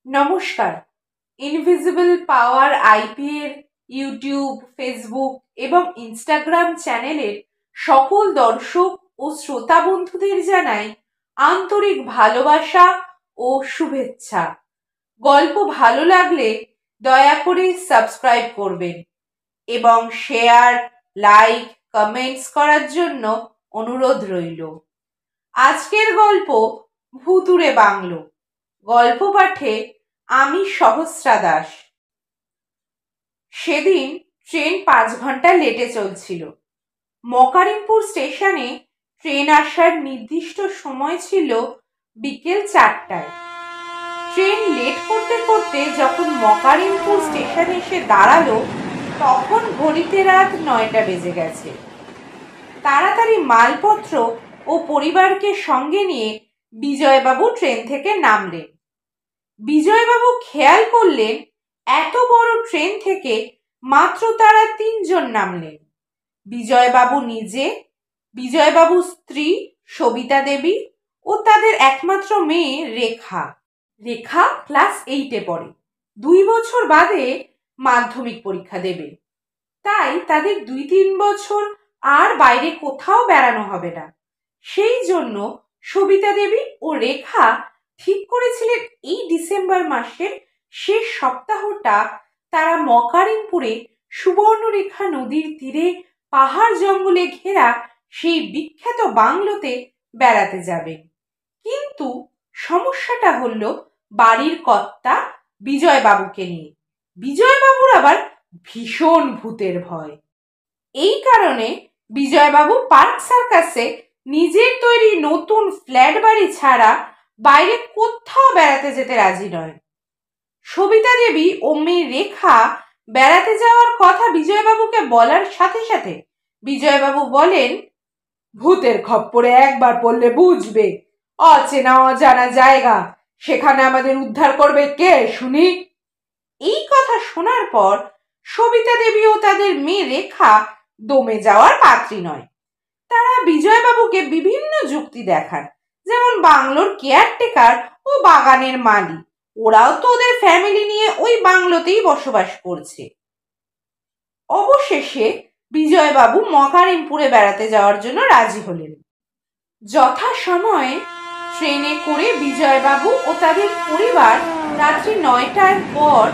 নমস্কার। ইনভিজিবল পাওয়ার আইপি এর YouTube, Facebook এবং ইনস্টাগ্রাম চ্যানেলের সকল দর্শক ও শ্রোতা বন্ধুদের জানাই আন্তরিক ভালোবাসা ও শুভেচ্ছা। গল্প ভালো লাগলে দয়া করে সাবস্ক্রাইব করবেন এবং শেয়ার, লাইক, কমেন্টস করার জন্য অনুরোধ রইল। আজকের গল্প ভুতুড়ে বাংলো। গল্প পাঠে আমি সহস্রা দাস। সেদিন ট্রেন 5 ঘন্টা লেটে চলছিল। মকারিমপুর স্টেশনে ট্রেন আসার নির্দিষ্ট সময় ছিল বিকেল 4টায়। ট্রেন লেট করতে করতে যখন মকারিমপুর স্টেশনে এসে দাঁড়ালো তখন ঘড়িতে রাত 9টা বেজে গেছে। তাড়াতাড়ি মালপত্র ও পরিবারকে সঙ্গে নিয়ে বিজয়বাবু ট্রেন থেকে নামলেন। বিজয়বাবু খেয়াল করলেন এত বড় ট্রেন থেকে মাত্র তারা 3 জন নামলেন। বিজয়বাবু নিজে, বিজয়বাবুর স্ত্রী সবিতা দেবী ও তাদের একমাত্র মেয়ে রেখা। রেখা ক্লাস 8-এ পড়ে। 2 বছর বাদে মাধ্যমিক পরীক্ষা দেবে। তাই তাদের 2-3 বছর আর বাইরে কোথাও বেড়ানো হবে না। সেই জন্য সবিতা দেবী ও রেখা ঠিক করেছিলেন এই ডিসেম্বর মাসের শেষ সপ্তাহটা তারা মকারিমপুরে সুবর্ণরেখা নদীর তীরে পাহাড় জঙ্গলে ঘেরা সেই বিখ্যাত বাংলোতে বেড়াতে যাবেন। কিন্তু সমস্যাটা হলো বাড়ির কর্তা বিজয়বাবুকে নিয়ে। বিজয়বাবুর আবার ভীষণ ভূতের ভয়। এই কারণে বিজয়বাবু পার্ক সার্কাসে নিজের তৈরি নতুন ফ্ল্যাট বাড়ি ছাড়া বাইরে কোথাও বেড়াতে যেতে রাজি নয়। সবিতা দেবী ও মেয়ে রেখা বেড়াতে যাওয়ার কথা বিজয়বাবুকে বলার সাথে সাথে বিজয়বাবু বলেন, ভূতের খপ্পরে একবার পড়লে বুঝবে, অচেনা অজানা জায়গা, সেখানে আমাদের উদ্ধার করবে কে শুনি? এই কথা শোনার পর সবিতা দেবী ও তাদের মেয়ে রেখা দমে যাওয়ার পাত্রী নয়। তারা বিজয়বাবুকে বিভিন্ন যুক্তি দেখান, যেমন বাংলোর কেয়ারটেকার ও বাগানের মালি, ওরাও তো ওদের ফ্যামিলি নিয়ে ওই বাংলোতেই বসবাস করছে। অবশেষে বিজয়বাবু মকারিমপুরে বেড়াতে যাওয়ার জন্য রাজি হলেন। যথাসময়ে ট্রেনে করে বিজয়বাবু ও তাদের পরিবার রাত্রি 9টার পর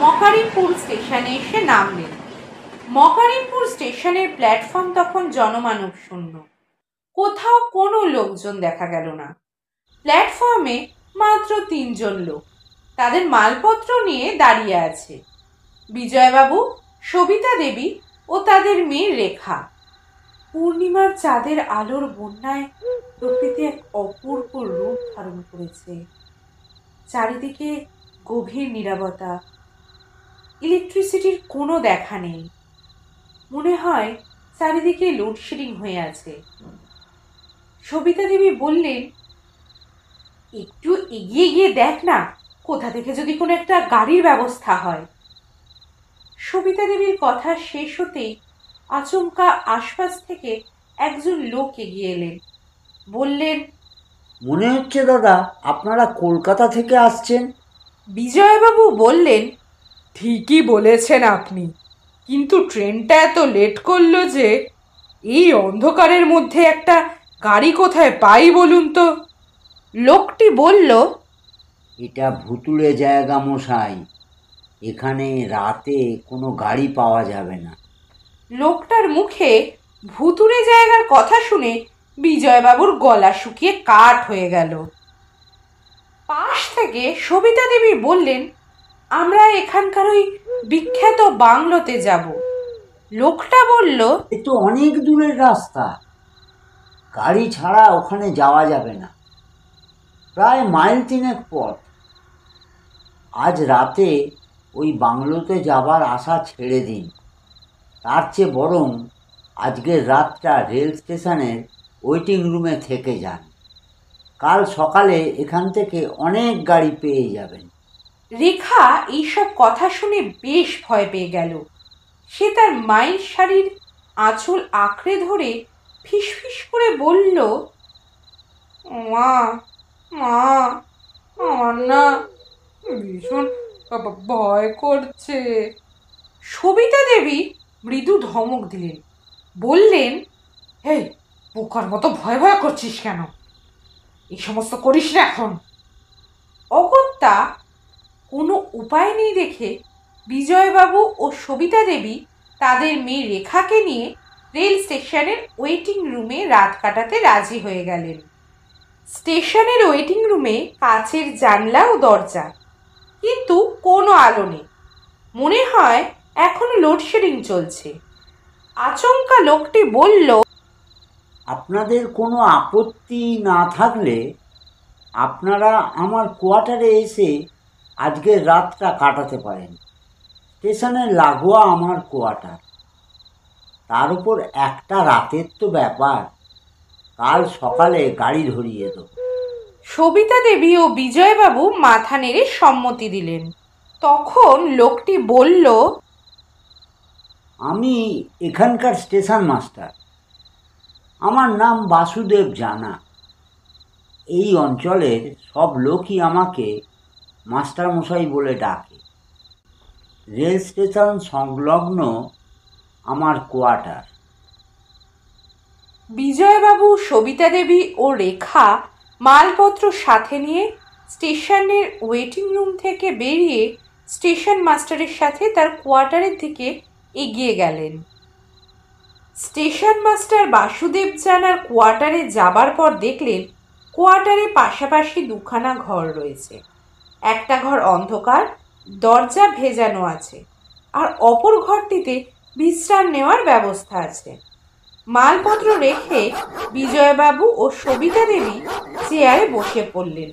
মকারিমপুর স্টেশনে এসে নামলেন। মকারিমপুর স্টেশনের প্ল্যাটফর্ম তখন জনমানব শূন্য। কোথাও কোনো লোকজন দেখা গেল না। প্ল্যাটফর্মে মাত্র 3 জন লোক তাদের মালপত্র নিয়ে দাঁড়িয়ে আছে, বিজয়বাবু, সবিতা দেবী ও তাদের মেয়ে রেখা। পূর্ণিমার চাঁদের আলোর বন্যায় প্রকৃতি এক অপূর্ব রূপ ধারণ করেছে। চারিদিকে গভীর নীরবতা, ইলেকট্রিসিটির কোনো দেখা নেই। মনে হয় চারিদিকে লোডশেডিং হয়ে আছে। সবিতা দেবী বললেন, একটু এগিয়ে গিয়ে দেখ না, কোথা থেকে যদি কোনো একটা গাড়ির ব্যবস্থা হয়। সবিতা দেবীর কথা শেষ হতেই আচমকা আশপাশ থেকে একজন লোক এগিয়ে এলেন। বললেন, মনে হচ্ছে দাদা আপনারা কলকাতা থেকে আসছেন। বিজয়বাবু বললেন, ঠিকই বলেছেন আপনি, কিন্তু ট্রেনটা এত লেট করলো যে এই অন্ধকারের মধ্যে একটা গাড়ি কোথায় পাই বলুন তো? লোকটি বলল, এটা ভুতুড়ে জায়গা মশাই, এখানে রাতে কোনো গাড়ি পাওয়া যাবে না। লোকটার মুখে ভুতুড়ে জায়গার কথা শুনে বিজয়বাবুর গলা শুকিয়ে কাঠ হয়ে গেল। পাশ থেকে সবিতা দেবী বললেন, আমরা এখানকার ওই বিখ্যাত বাংলোতে যাব। লোকটা বলল, এ তো অনেক দূরের রাস্তা, গাড়ি ছাড়া ওখানে যাওয়া যাবে না, প্রায় মাইল 3 পথ। আজ রাতে ওই বাংলোতে যাবার আশা ছেড়ে দিন, তার চেয়ে বরং আজকের রাতটা রেল স্টেশনের ওয়েটিং রুমে থেকে যান, কাল সকালে এখান থেকে অনেক গাড়ি পেয়ে যাবেন। রেখা এইসব কথা শুনে বেশ ভয় পেয়ে গেল। সে তার মায়ের শাড়ির আঁচল আঁকড়ে ধরে ফিসফিস করে বলল, মা মা, আমার না ভয় করছে। সবিতা দেবী মৃদু ধমক দিলেন, বললেন, এই বোকার মতো ভয় ভয় করছিস কেন? এই সমস্ত করিস না এখন। অগত্যা কোনো উপায় নেই দেখে বিজয়বাবু ও সবিতা দেবী তাদের মেয়ে রেখাকে নিয়ে রেল স্টেশনের ওয়েটিং রুমে রাত কাটাতে রাজি হয়ে গেলেন। স্টেশনের ওয়েটিং রুমে কাচের জানলা ও দরজা, কিন্তু কোনো আলো নেই। মনে হয় এখনো লোডশেডিং চলছে। আচমকা লোকটি বলল, আপনাদের কোনো আপত্তি না থাকলে আপনারা আমার কোয়ার্টারে এসে আজকের রাতটা কাটাতে পারেন। স্টেশনের লাগোয়া আমার কোয়ার্টার, তার উপর একটা রাতের তো ব্যাপার, কাল সকালে গাড়ি ধরিয়ে দেবো। সবিতা দেবী ও বিজয়বাবু মাথা নেড়ে সম্মতি দিলেন। তখন লোকটি বলল, আমি এখানকার স্টেশন মাস্টার, আমার নাম বাসুদেব জানা। এই অঞ্চলের সব লোকই আমাকে মাস্টারমশাই বলে ডাকে। রেল স্টেশন সংলগ্ন আমার কোয়ার্টার। বিজয়বাবু, সবিতা দেবী ও রেখা মালপত্র সাথে নিয়ে স্টেশনের ওয়েটিং রুম থেকে বেরিয়ে স্টেশন মাস্টারের সাথে তার কোয়ার্টারের দিকে এগিয়ে গেলেন। স্টেশন মাস্টার বাসুদেব জানার কোয়ার্টারে যাবার পর দেখলেন কোয়ার্টারে পাশাপাশি দুখানা ঘর রয়েছে। একটা ঘর অন্ধকার, দরজা ভেজানো আছে, আর অপর ঘরটিতে বিশ্রাম নেওয়ার ব্যবস্থা আছে। মালপত্র রেখে বিজয়বাবু ও সবিতা দেবী চেয়ারে বসে পড়লেন।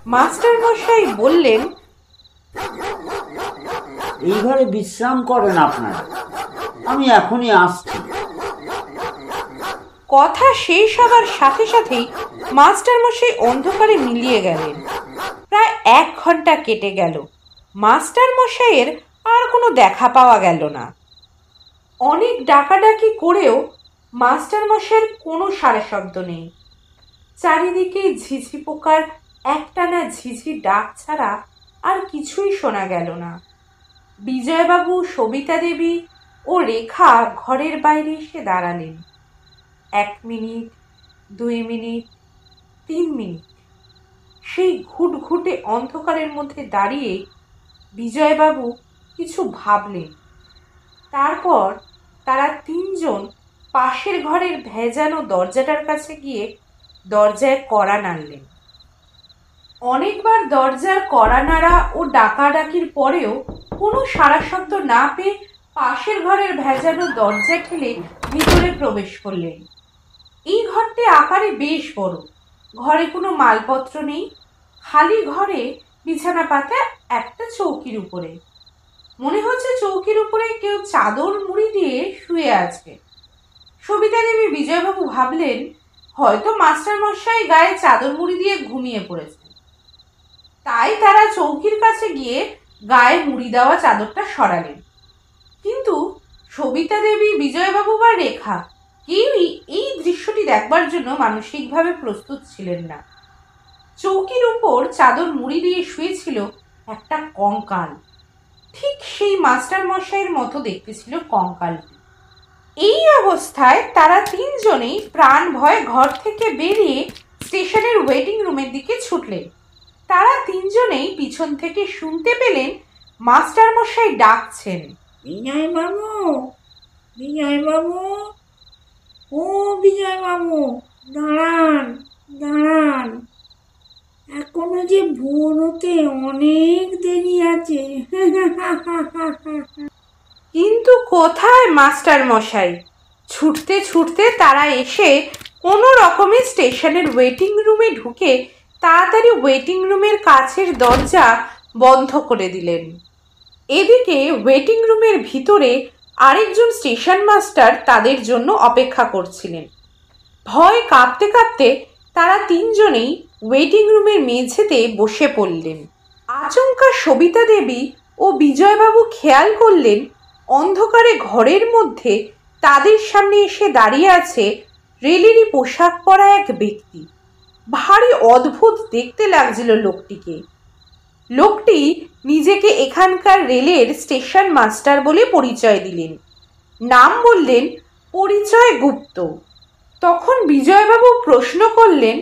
মাস্টার মশাই বললেন, এই ঘরে বিশ্রাম করেন আপনারা, আমি এখনই আসছি। কথা শেষ হবার সাথে সাথেই মাস্টার মশাই অন্ধকারে মিলিয়ে গেলেন। প্রায় 1 ঘন্টা কেটে গেল। মাস্টার মশাইয়ের আর কোনো দেখা পাওয়া গেল না। অনেক ডাকাডাকি করেও মাস্টার মশাইয়ের কোনো সাড়া শব্দ নেই। চারিদিকে ঝিঝি পোকার একটানা ঝিঝি ডাক ছাড়া আর কিছুই শোনা গেল না। বিজয়বাবু, সবিতা দেবী ও রেখা ঘরের বাইরে এসে দাঁড়ালেন। 1 মিনিট, 2 মিনিট, 3 মিনিট। সেই ঘুটঘুটে অন্ধকারের মধ্যে দাঁড়িয়ে বিজয়বাবু কিছু ভাবলেন। তারপর তারা 3 জন পাশের ঘরের ভেজানো দরজাটার কাছে গিয়ে দরজায় কড়া নাড়লেন। অনেকবার দরজার কড়া নাড়া ও ডাকাডাকির পরেও কোনো সাড়া শব্দ না পেয়ে পাশের ঘরের ভেজানো দরজা ঠেলে ভিতরে প্রবেশ করলেন। এই ঘরটি আকারে বেশ বড়। ঘরে কোনো মালপত্র নেই, খালি ঘরে বিছানা পাতা একটা চৌকির উপরে। মনে হচ্ছে চৌকির উপরে কেউ চাদর মুড়ি দিয়ে শুয়ে আছে। সবিতা দেবী, বিজয়বাবু ভাবলেন হয়তো মাস্টার মশাই গায়ে চাদর মুড়ি দিয়ে ঘুমিয়ে পড়েছেন। তাই তারা চৌকির কাছে গিয়ে গায়ে মুড়ি দেওয়া চাদরটা সরালেন। কিন্তু সবিতা দেবী, বিজয়বাবু বা রেখা কেউই এই দৃশ্যটি দেখবার জন্য মানসিকভাবে প্রস্তুত ছিলেন না। চৌকির উপর চাদর মুড়ি দিয়ে শুয়েছিল একটা কঙ্কাল। ঠিক সেই মাস্টার মশাইয়ের মতো দেখতে ছিল কঙ্কালটি। এই অবস্থায় তারা 3 জনেই প্রাণ ভয়ে ঘর থেকে বেরিয়ে স্টেশনের ওয়েটিং রুমের দিকে ছুটলেন। তারা 3 জনেই পিছন থেকে শুনতে পেলেন মাস্টার মশাই ডাকছেন, বিজয়বাবু, বিজয়বাবু, ও বিজয়বাবু, দাঁড়ান, দাঁড়ান, এখনো যে ভোর হতে অনেক দেরি আছে। কিন্তু কোথায় মাস্টার মশাই? ছুটতে ছুটতে তারা এসে কোনো রকমে স্টেশনের ওয়েটিং রুমে ঢুকে তাড়াতাড়ি ওয়েটিং রুমের কাছের দরজা বন্ধ করে দিলেন। এদিকে ওয়েটিং রুমের ভিতরে আরেকজন স্টেশন মাস্টার তাদের জন্য অপেক্ষা করছিলেন। ভয় কাঁপতে কাঁপতে তারা 3 জনেই ওয়েটিং রুমের মেঝেতে বসে পড়লেন। আচমকা সবিতা দেবী ও বিজয়বাবু খেয়াল করলেন অন্ধকারে ঘরের মধ্যে তাদের সামনে এসে দাঁড়িয়ে আছে রেলেরই পোশাক পরা এক ব্যক্তি। ভারী অদ্ভুত দেখতে লাগছিল লোকটিকে। লোকটি নিজেকে এখানকার রেলের স্টেশন মাস্টার বলে পরিচয় দিলেন। নাম বললেন পরিচয় গুপ্ত। তখন বিজয়বাবু প্রশ্ন করলেন,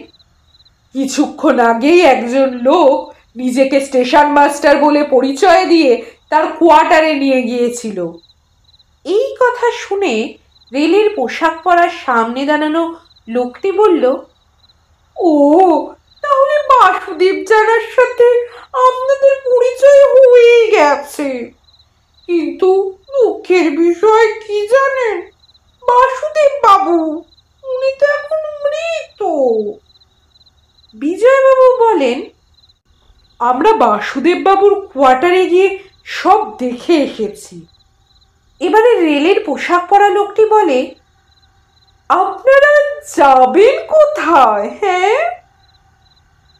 কিছুক্ষণ আগেই একজন লোক নিজেকে স্টেশন মাস্টার বলে পরিচয় দিয়ে তার কোয়ার্টারে নিয়ে গিয়েছিল। এই কথা শুনে রেলের পোশাক পরার সামনে দাঁড়ানো লোকটি বলল, ও তাহলে বাসুদেব জানার সাথে আপনাদের পরিচয় হয়েই গেছে। কিন্তু দুঃখের বিষয় কি জানেন, বাসুদেব বাবু উনি তো এখন মৃত। বিজয়বাবু বলেন, আমরা বাসুদেব বাবুর কোয়ার্টারে গিয়ে সব দেখে এসেছি। এবারে রেলের পোশাক পরা লোকটি বলে, আপনারা যাবেন কোথায়? হ্যাঁ?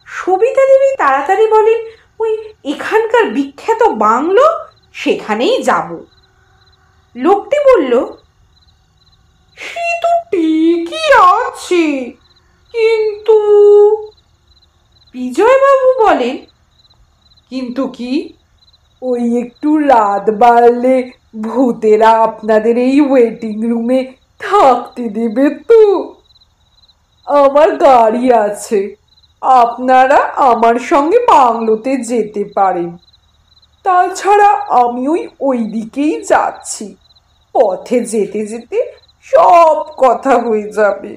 সবিতা দেবী তাড়াতাড়ি বলেন, ওই এখানকার বিখ্যাত বাংলো, সেখানেই যাব। লোকটি বলল, সে তো ঠিকই আছে, কিন্তু বিজয়বাবু বলেন, কিন্তু কি? ওই একটু রাত বাড়লে ভূতেরা আপনাদের এই ওয়েটিং রুমে থাকতে দেবে তো? আমার গাড়ি আছে, আপনারা আমার সঙ্গে বাংলোতে যেতে পারেন। তাছাড়া আমি ওই দিকেই যাচ্ছি, পথে যেতে যেতে সব কথা হয়ে যাবে।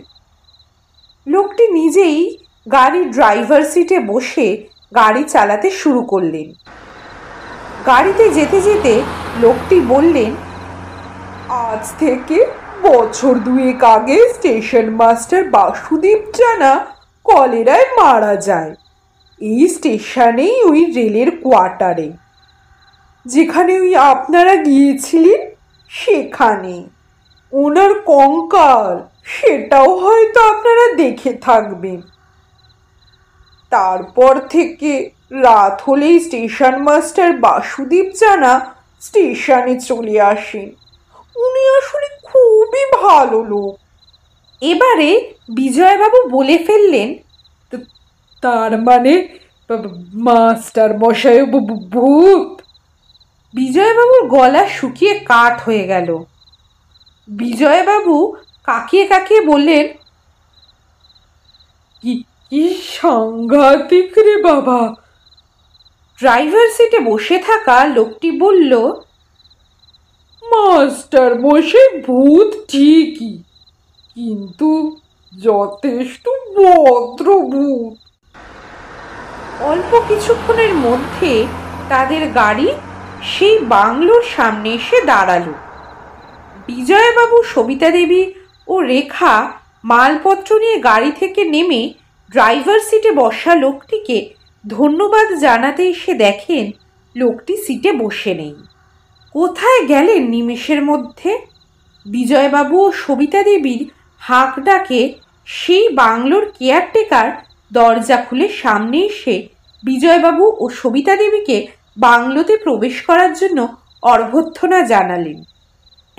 লোকটি নিজেই গাড়ির ড্রাইভার সিটে বসে গাড়ি চালাতে শুরু করলেন। গাড়িতে যেতে যেতে লোকটি বললেন, আজ থেকে বছর দুয়েক আগে স্টেশন মাস্টার বাসুদেব জানা কলেরায় মারা যায়। এই স্টেশনেই ওই রেলের কোয়ার্টারে, যেখানে ওই আপনারা গিয়েছিলেন সেখানে। ওনার কঙ্কাল, সেটাও হয়তো আপনারা দেখে থাকবেন। তারপর থেকে রাত হলেই স্টেশন মাস্টার বাসুদেব জানা স্টেশনে চলে আসেন। উনি আসলে খুবই ভালো লোক। এবারে বিজয়বাবু বলে ফেললেন, তার মানে মাস্টার মশাই ভূত? বিজয়বাবুর গলা শুকিয়ে কাঠ হয়ে গেল। বিজয়বাবু কাকিয়ে কাকিয়ে বললেন, কি সাংঘাতিক রে বাবা। ড্রাইভার সিটে বসে থাকা লোকটি বলল, মাস্টার মশাই ভূত ঠিকই, কিন্তু যথেষ্ট ভদ্র ভূত। অল্প কিছুক্ষণের মধ্যে তাদের গাড়ি সেই বাংলোর সামনে এসে দাঁড়ালো। বিজয়বাবু, সবিতা দেবী ও রেখা মালপত্র নিয়ে গাড়ি থেকে নেমে ড্রাইভার সিটে বসা লোকটিকে ধন্যবাদ জানাতে এসে দেখেন লোকটি সিটে বসে নেই। কোথায় গেলেন নিমেষের মধ্যে? বিজয়বাবু ও সবিতা দেবীর হাঁক ডাকে সেই বাংলোর কেয়ারটেকার দরজা খুলে সামনে এসে বিজয়বাবু ও সবিতা দেবীকে বাংলোতে প্রবেশ করার জন্য অভ্যর্থনা জানালেন।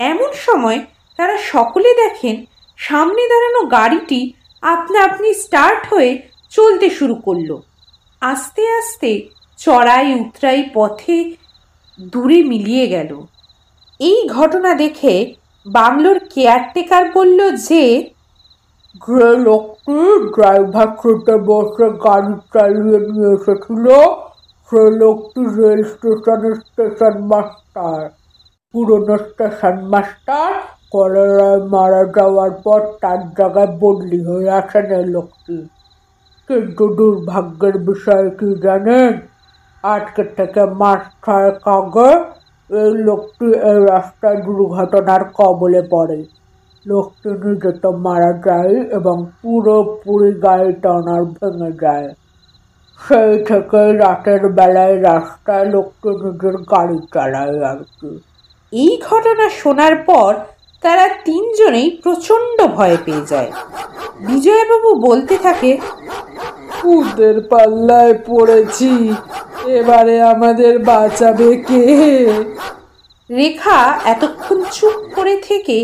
এমন সময় তারা সকলে দেখেন সামনে দাঁড়ানো গাড়িটি আপনা আপনি স্টার্ট হয়ে চলতে শুরু করলো। আস্তে আস্তে চড়াই উতরাই পথে দূরে মিলিয়ে গেল। এই ঘটনা দেখে বাংলোর কেয়ারটেকার বলল যে, লোকটি ড্রাইভার সিটে বসে গাড়ি চালিয়ে নিয়ে এসেছিল, সে লোকটি রেল স্টেশনের স্টেশন মাস্টার। পুরনো স্টেশন মাস্টার কলেরায় মারা যাওয়ার পর তার জায়গায় বদলি হয়ে আসেন এই লোকটি। কিন্তু দুর্ভাগ্যের বিষয় কি জানেন, আজকে থেকে মাস 6 আগে এই লোকটি এই রাস্তায় দুর্ঘটনার কবলে পড়ে। লোকটি নিজে তো মারা যায় এবং পুরোপুরি গাড়িটা ওনার ভেঙে যায়। সেই থেকে রাতের বেলায় রাস্তায় লোকটি নিজের গাড়ি চালায় আর কি। এই ঘটনা শোনার পর তারা তিনজনেই প্রচণ্ড ভয় পেয়ে যায়। বিজয়বাবু বলতে থাকে, ভূতের পাল্লায় পড়েছি, এবারে আমাদের বাঁচাবে কে? রেখা এতক্ষণ চুপ করে থেকে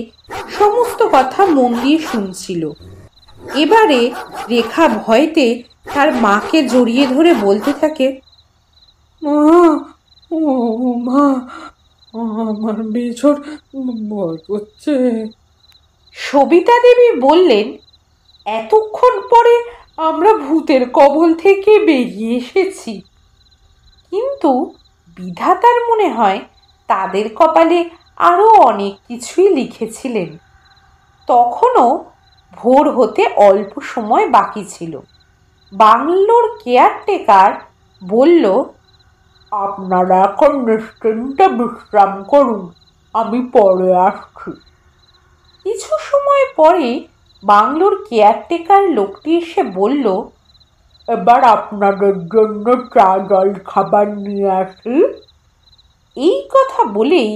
সমস্ত কথা মন দিয়ে শুনছিল। এবারে রেখা ভয়তে তার মাকে জড়িয়ে ধরে বলতে থাকে, মা, ও মা, আমার ভীষণ ভয় করছে। সবিতা দেবী বললেন, এতক্ষণ পরে আমরা ভূতের কবল থেকে বেরিয়ে এসেছি, কিন্তু বিধাতার মনে হয় তাদের কপালে আরো অনেক কিছুই লিখেছিলেন। তখনও ভোর হতে অল্প সময় বাকি ছিল। বাংলোর কেয়ারটেকার বলল, আপনারা এখন নিশ্চিন্তে বিশ্রাম করুন, আমি পরে আসছি। কিছু সময় পরে বাংলোর কেয়ারটেকার লোকটি এসে বলল, এবার আপনাদের জন্য চা জল খাবার নিয়ে আসি। এই কথা বলেই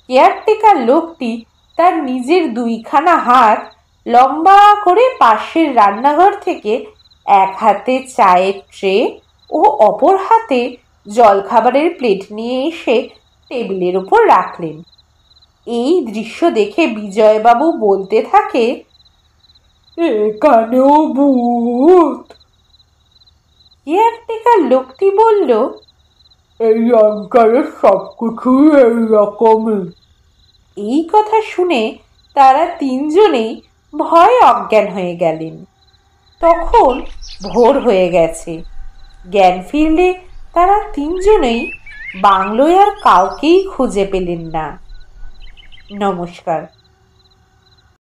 কেয়ারটেকার লোকটি তার নিজের দুইখানা হাত লম্বা করে পাশের রান্নাঘর থেকে এক হাতে চায়ের ট্রে ও অপর হাতে জলখাবারের প্লেট নিয়ে এসে টেবিলের উপর রাখলেন। এই দৃশ্য দেখে বিজয়বাবু বলতে থাকে, এখানেও ভূত? কেয়ারটেকার লোকটি বলল, এই অঞ্চলে সবকিছুই এইরকমই। এই কথা শুনে তারা তিনজনেই ভয়ে অজ্ঞান হয়ে গেলেন। তখন ভোর হয়ে গেছে। জ্ঞান ফিরলে তারা তিনজনেই বাংলোয় আর কাউকেই খুঁজে পেলেন না। নমস্কার।